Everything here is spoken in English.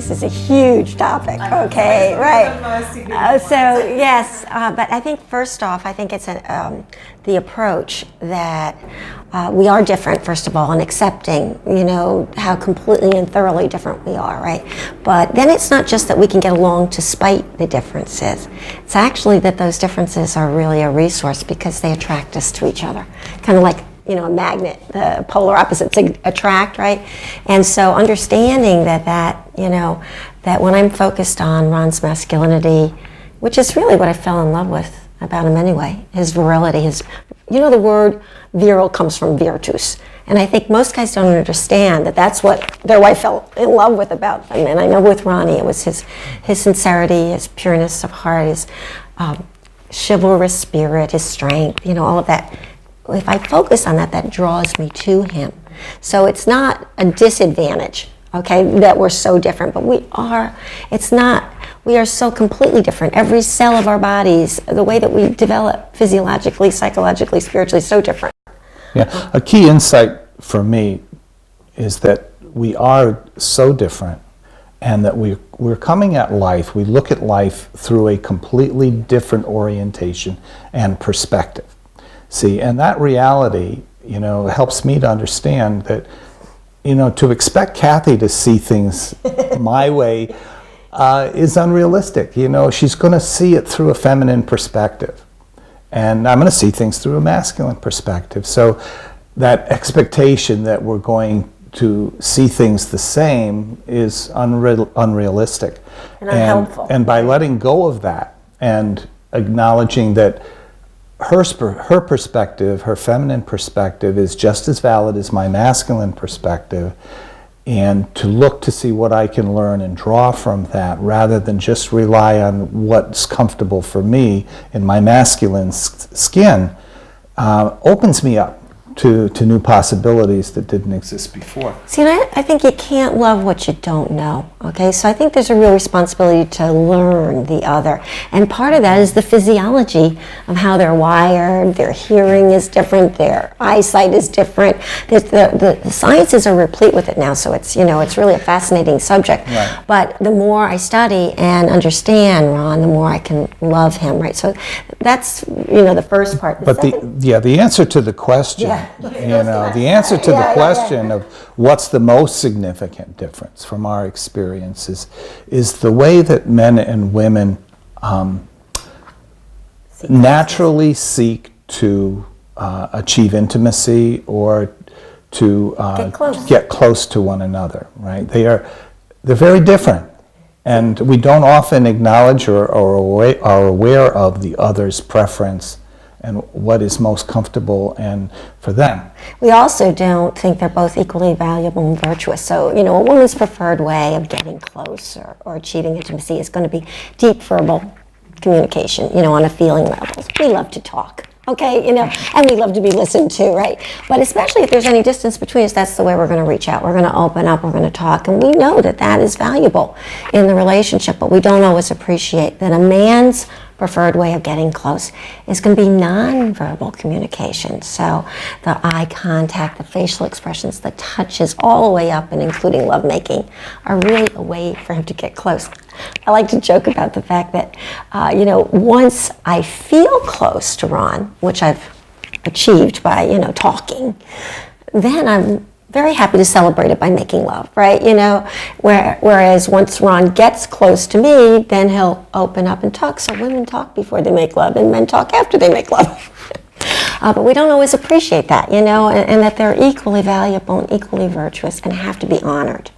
This is a huge topic, okay, right? Yes, but I think first off, I think it's the approach that we are different, first of all, and accepting, how completely and thoroughly different we are, right? But then it's not just that we can get along despite the differences. It's actually that those differences are really a resource because they attract us to each other, kind of like a magnet, the polar opposites attract, right? And so understanding that when I'm focused on Ron's masculinity, which is really what I fell in love with about him anyway, his virility, the word virile comes from virtus. And I think most guys don't understand that that's what their wife fell in love with about them. And I know with Ronnie, it was his sincerity, his pureness of heart, his chivalrous spirit, his strength, all of that. If I focus on that draws me to him. So it's not a disadvantage, okay, that we're so different, but we are so completely different. Every cell of our bodies, the way that we develop physiologically, psychologically, spiritually, so different. Yeah, a key insight for me is that we are so different and that we're coming at life, we look at life through a completely different orientation and perspective. See, and that reality, helps me to understand that, to expect Kathy to see things my way is unrealistic. She's going to see it through a feminine perspective. And I'm going to see things through a masculine perspective. So that expectation that we're going to see things the same is unrealistic. And unhelpful. And by letting go of that and acknowledging that her perspective, her feminine perspective, is just as valid as my masculine perspective, and to look to see what I can learn and draw from that rather than just rely on what's comfortable for me in my masculine skin, opens me up to new possibilities that didn't exist before. See, and I think you can't love what you don't know, okay? So I think there's a real responsibility to learn the other. And part of that is the physiology of how they're wired, their hearing is different, their eyesight is different. The sciences are replete with it now, so it's really a fascinating subject. Right. But the more I study and understand Ron, the more I can love him, right? So that's, the first part. The answer to the question, the answer to the question of what's the most significant difference from our experiences is the way that men and women naturally seek to achieve intimacy or to get close to one another, right? They're very different. And we don't often acknowledge or are aware of the other's preference and what is most comfortable and for them. We also don't think they're both equally valuable and virtuous. So, a woman's preferred way of getting close or achieving intimacy is going to be deep verbal communication, on a feeling level. We love to talk, okay, and we love to be listened to, right? But especially if there's any distance between us, that's the way we're going to reach out. We're going to open up, we're going to talk, and we know that is valuable in the relationship, but we don't always appreciate that a man's preferred way of getting close is going to be nonverbal communication. So the eye contact, the facial expressions, the touches, all the way up and including lovemaking are really a way for him to get close. I like to joke about the fact that, once I feel close to Ron, which I've achieved by, talking, then I'm very happy to celebrate it by making love, right? Whereas once Ron gets close to me, then he'll open up and talk. So women talk before they make love and men talk after they make love. But we don't always appreciate that, and that they're equally valuable and equally virtuous and have to be honored.